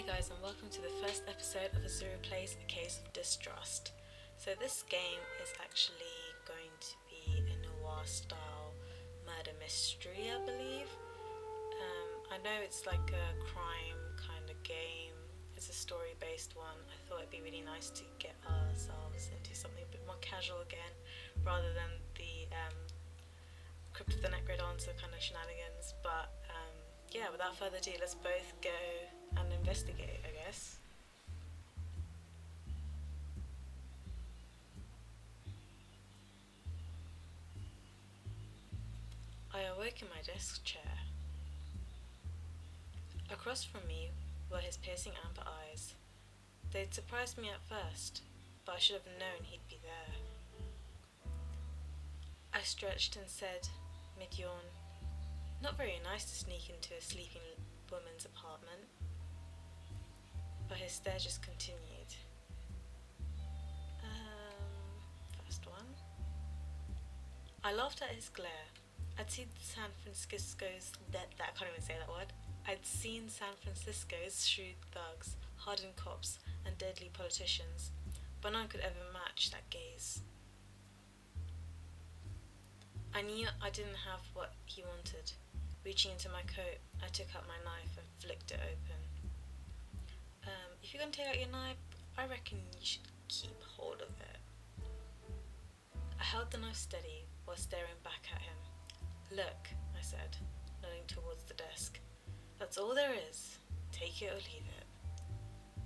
guys, and welcome to the first episode of Azuru Plays A Case of Distrust. So this game is actually going to be a noir style murder mystery, I believe. I know it's like a crime kind of game. It's a story based one. I thought it'd be really nice to get ourselves into something a bit more casual again, rather than the Crypt of the Necro Dancer kind of shenanigans. But yeah, without further ado, let's both go and investigate, I guess. I awoke in my desk chair. Across from me were his piercing amber eyes. They'd surprised me at first, but I should have known he'd be there. I stretched and said, mid-yawn, "Not very nice to sneak into a sleeping woman's apartment." But his stare just continued. First one. I laughed at his glare. I'd seen San Francisco's I can't even say that word. I'd seen San Francisco's shrewd thugs, hardened cops, and deadly politicians, but none could ever match that gaze. I knew I didn't have what he wanted. Reaching into my coat, I took out my knife and flicked it open. If you're gonna take out your knife, I reckon you should keep hold of it. I held the knife steady while staring back at him. "Look," I said, nodding towards the desk. "That's all there is. Take it or leave it."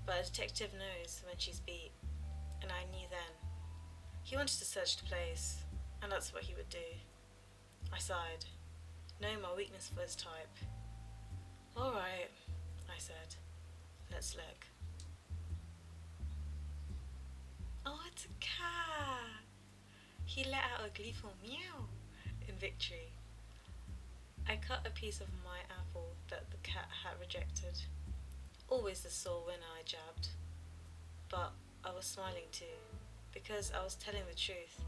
But a detective knows when she's beat, and I knew then. He wanted to search the place, and that's what he would do. I sighed, knowing my weakness for his type. "Alright," I said. "Let's look." Oh, it's a cat! He let out a gleeful meow in victory. I cut a piece of my apple that the cat had rejected. Always the sore winner, I jabbed. But I was smiling too, because I was telling the truth.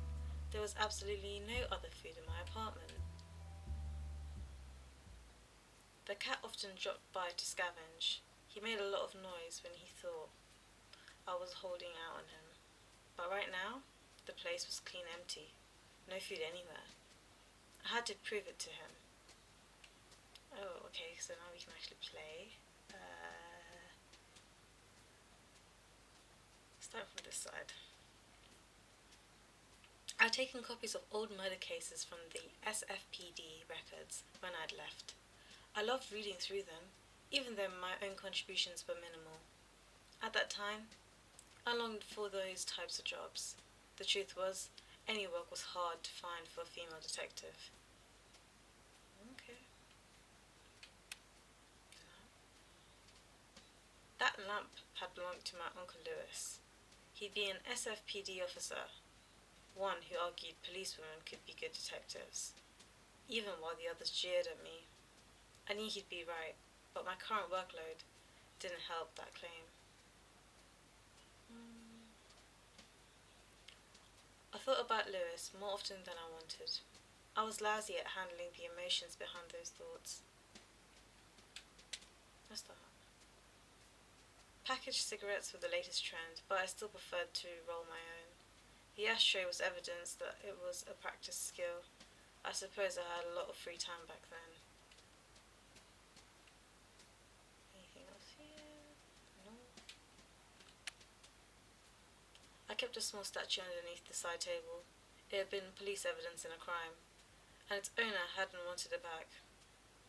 There was absolutely no other food in my apartment. The cat often dropped by to scavenge. He made a lot of noise when he thought I was holding out on him. But right now, the place was clean empty. No food anywhere. I had to prove it to him. Oh, okay, so now we can actually play. Start from this side. I'd taken copies of old murder cases from the SFPD records when I'd left. I loved reading through them, even though my own contributions were minimal. At that time, I longed for those types of jobs. The truth was, any work was hard to find for a female detective. Okay. That lamp had belonged to my Uncle Lewis. He'd be an SFPD officer, one who argued policewomen could be good detectives, even while the others jeered at me. I knew he'd be right, but my current workload didn't help that claim. I thought about Lewis more often than I wanted. I was lousy at handling the emotions behind those thoughts. What's that? Packaged cigarettes were the latest trend, but I still preferred to roll my own. The ashtray was evidence that it was a practiced skill. I suppose I had a lot of free time back then. Anything else here? No. I kept a small statue underneath the side table. It had been police evidence in a crime, and its owner hadn't wanted it back.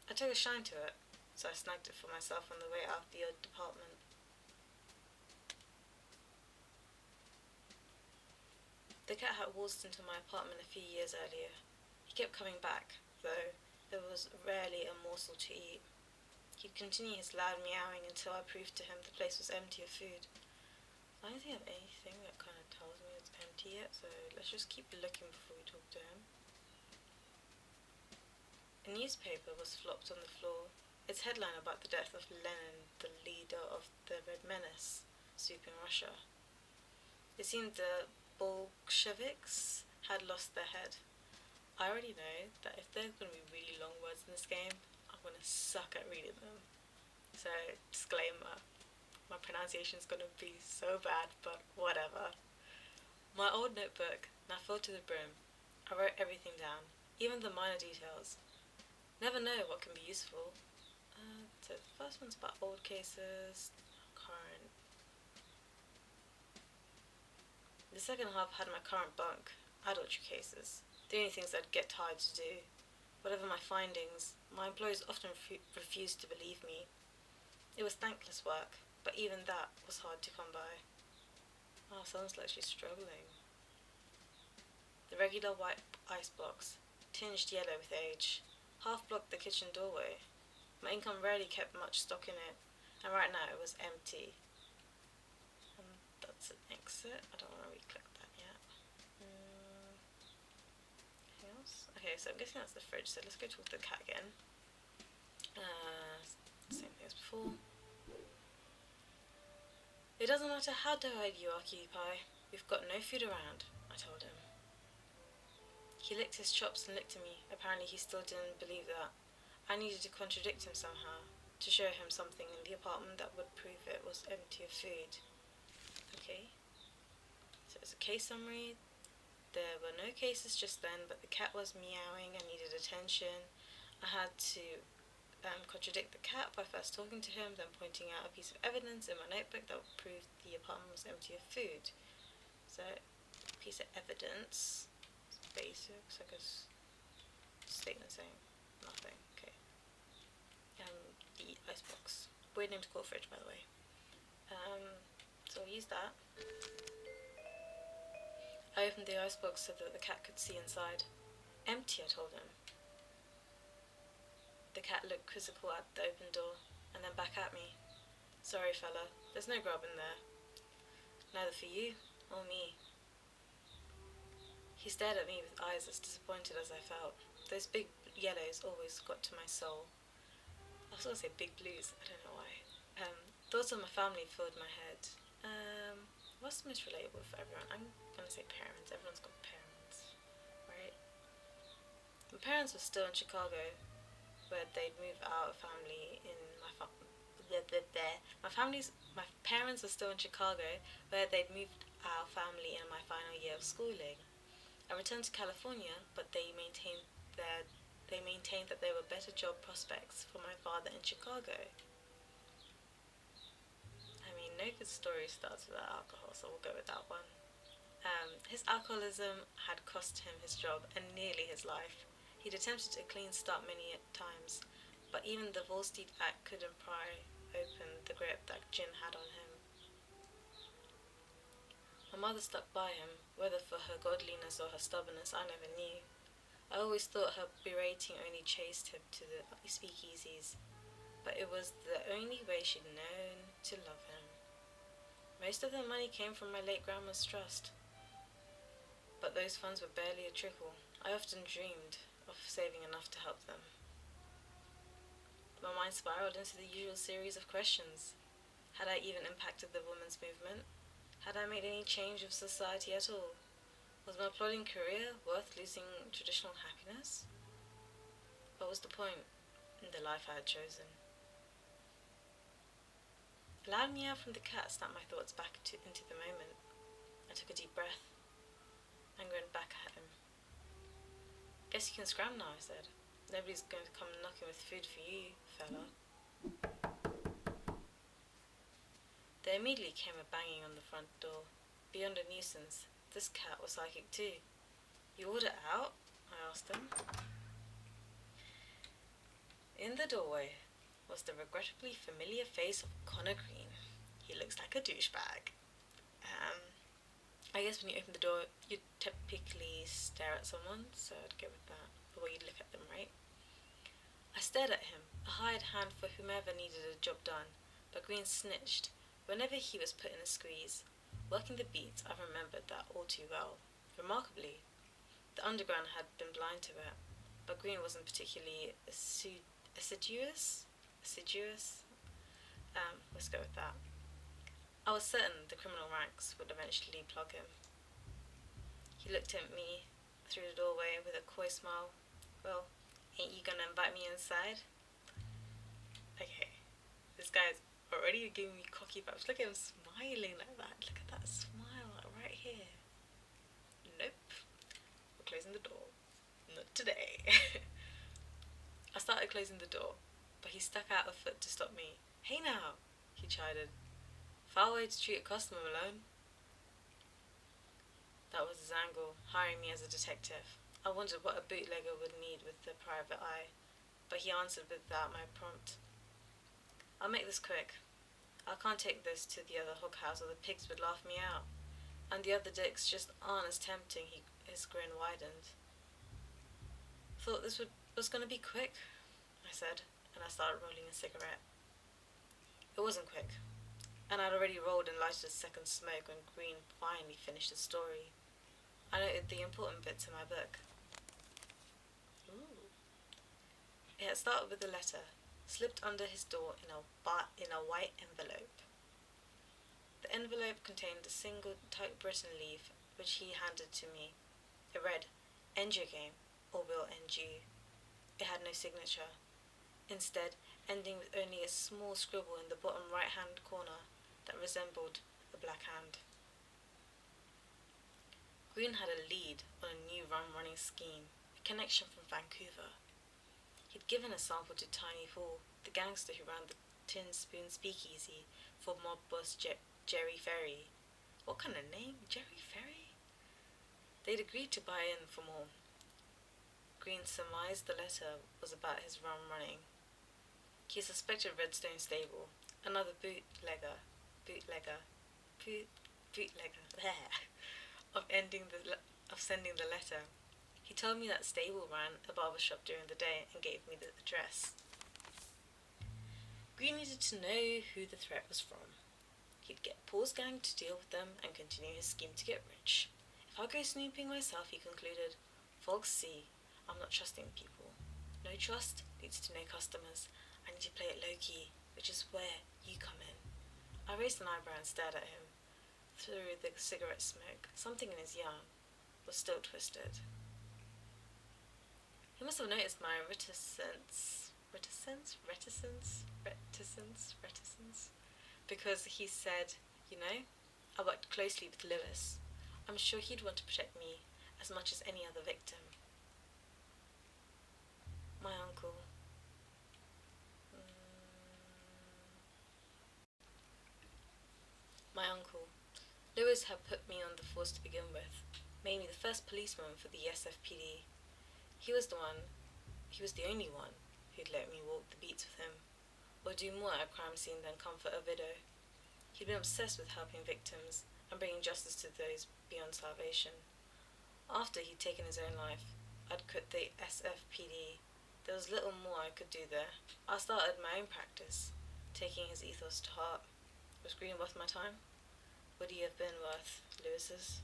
I took a shine to it, so I snagged it for myself on the way out of the old department. The cat had waltzed into my apartment a few years earlier. He kept coming back, though there was rarely a morsel to eat. He'd continue his loud meowing until I proved to him the place was empty of food. I don't think I have anything that kind of tells me it's empty yet, so let's just keep looking before we talk to him. A newspaper was flopped on the floor, its headline about the death of Lenin, the leader of the Red Menace, sweeping Russia. It seemed the Bolsheviks had lost their head. I already know that if there's going to be really long words in this game, I'm going to suck at reading them. So, disclaimer, My pronunciation's gonna be so bad, but whatever. My old notebook, now filled to the brim. I wrote everything down, even the minor details. Never know what can be useful. So the first one's about old cases, current. The second half had my current bunk, adultery cases, the only things I'd get tired to do. Whatever my findings, my employers often refused to believe me. It was thankless work, but even that was hard to come by. Oh, sounds like she's struggling. The regular white ice box, tinged yellow with age, half blocked the kitchen doorway. My income rarely kept much stock in it, and right now it was empty. And that's an exit. I don't want to re-click that yet. Anything else? Okay, so I'm guessing that's the fridge, so let's go talk to the cat again. Same thing as before. It doesn't matter how tired you occupy, we've got no food around, I told him. He licked his chops and looked at me. Apparently he still didn't believe that. I needed to contradict him somehow, to show him something in the apartment that would prove it was empty of food. Okay. So it's a case summary. There were no cases just then, but the cat was meowing and needed attention. I had to contradict the cat by first talking to him, then pointing out a piece of evidence in my notebook that would prove the apartment was empty of food. So, piece of evidence. It's basic, so I guess statement saying nothing. Okay. The icebox. Weird name to call fridge, by the way. So I'll use that. I opened the icebox so that the cat could see inside. Empty, I told him. The cat looked quizzical at the open door, and then back at me. Sorry, fella, there's no grub in there. Neither for you, or me. He stared at me with eyes as disappointed as I felt. Those big yellows always got to my soul. I was going to say big blues, I don't know why. Thoughts of my family filled my head. What's the most relatable for everyone? I'm going to say parents. Everyone's got parents, right? My parents were still in Chicago, where they'd moved out of family in my parents were still in Chicago, where they'd moved our family in my final year of schooling. I returned to California, but they maintained that there were better job prospects for my father in Chicago. I mean, no good story starts with alcohol, so we'll go with that one. His alcoholism had cost him his job and nearly his life. He'd attempted a clean start many times, but even the Volstead Act couldn't pry open the grip that gin had on him. My mother stuck by him, whether for her godliness or her stubbornness, I never knew. I always thought her berating only chased him to the speakeasies, but it was the only way she'd known to love him. Most of the money came from my late grandma's trust, but those funds were barely a trickle. I often dreamed of saving enough to help them. My mind spiraled into the usual series of questions. Had I even impacted the women's movement? Had I made any change of society at all? Was my plodding career worth losing traditional happiness? What was the point in the life I had chosen? A loud meow from the cat snapped my thoughts back into the moment. I took a deep breath and grinned back at him. Guess you can scram now, I said. Nobody's going to come knocking with food for you, fella. There immediately came a banging on the front door. Beyond a nuisance, this cat was psychic too. You order out? I asked him. In the doorway was the regrettably familiar face of Connor Green. He looks like a douchebag. I guess when you open the door, you typically stare at someone, so I'd go with that. The way you'd look at them, right? I stared at him, a hired hand for whomever needed a job done, but Green snitched whenever he was put in a squeeze. Working the beats, I remembered that all too well. Remarkably, the underground had been blind to it, but Green wasn't particularly assiduous? Let's go with that. I was certain the criminal ranks would eventually plug him. He looked at me through the doorway with a coy smile. Well, ain't you gonna invite me inside? Okay, this guy's Already you're giving me cocky vibes. Look at him smiling like that. Look at that smile right here. Nope. We're closing the door. Not today. I started closing the door, but he stuck out a foot to stop me. Hey now, he chided. Foul way to treat a customer, Malone. That was his angle, hiring me as a detective. I wondered what a bootlegger would need with the private eye, but he answered without my prompt. I'll make this quick. I can't take this to the other hook house or the pigs would laugh me out. And the other dicks just aren't as tempting, his grin widened. Thought this was gonna be quick, I said, and I started rolling a cigarette. It wasn't quick, and I'd already rolled and lighted a second smoke when Green finally finished his story. I noted the important bits in my book. Ooh. It had started with a letter, slipped under his door in a white envelope. The envelope contained a single typewritten leaf, which he handed to me. It read, "End your game, or we'll end you." It had no signature, instead ending with only a small scribble in the bottom right-hand corner that resembled a black hand. Green had a lead on a new rum-running scheme, a connection from Vancouver. He'd given a sample to Tiny Paul, the gangster who ran the Tin Spoon Speakeasy for mob boss Jerry Ferry. What kind of name? Jerry Ferry? They'd agreed to buy in for more. Green surmised the letter was about his rum running. He suspected Redstone Stable, another bootlegger, of sending the letter. He told me that Stable ran a barbershop during the day and gave me the address. Green needed to know who the threat was from. He'd get Paul's gang to deal with them and continue his scheme to get rich. If I go snooping myself, he concluded, folks see, I'm not trusting people. No trust leads to no customers. I need to play it low-key, which is where you come in. I raised an eyebrow and stared at him. Through the cigarette smoke, something in his yarn was still twisted. He must have noticed my reticence, because he said, you know, I worked closely with Lewis. I'm sure he'd want to protect me as much as any other victim. My uncle. My uncle. Lewis had put me on the force to begin with, made me the first policeman for the SFPD. He was the only one who'd let me walk the beats with him, or do more at a crime scene than comfort a widow. He'd been obsessed with helping victims and bringing justice to those beyond salvation. After he'd taken his own life, I'd quit the SFPD. There was little more I could do there. I started my own practice, taking his ethos to heart. Was Green worth my time? Would he have been worth Lewis's?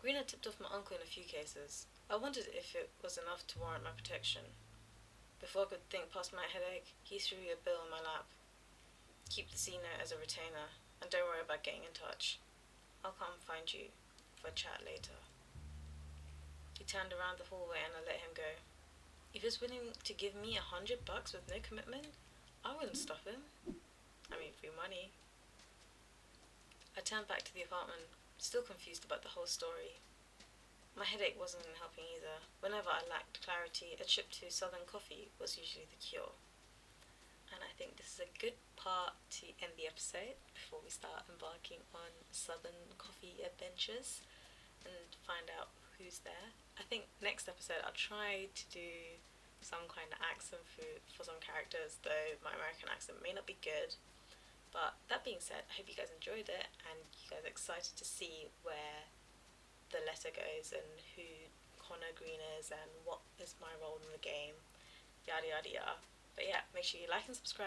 Green had tipped off my uncle in a few cases. I wondered if it was enough to warrant my protection. Before I could think past my headache, he threw a bill in my lap. Keep the C-note as a retainer, and don't worry about getting in touch. I'll come find you for a chat later. He turned around the hallway and I let him go. If he was willing to give me $100 with no commitment, I wouldn't stop him. I mean, free money. I turned back to the apartment, still confused about the whole story. My headache wasn't helping either. Whenever I lacked clarity, a trip to Southern Coffee was usually the cure. And I think this is a good part to end the episode before we start embarking on Southern Coffee adventures and find out who's there. I think next episode I'll try to do some kind of accent for some characters, though my American accent may not be good. But that being said, I hope you guys enjoyed it and you guys are excited to see where the letter goes and who Connor Green is and what is my role in the game, yada yada yada. But yeah, make sure you like and subscribe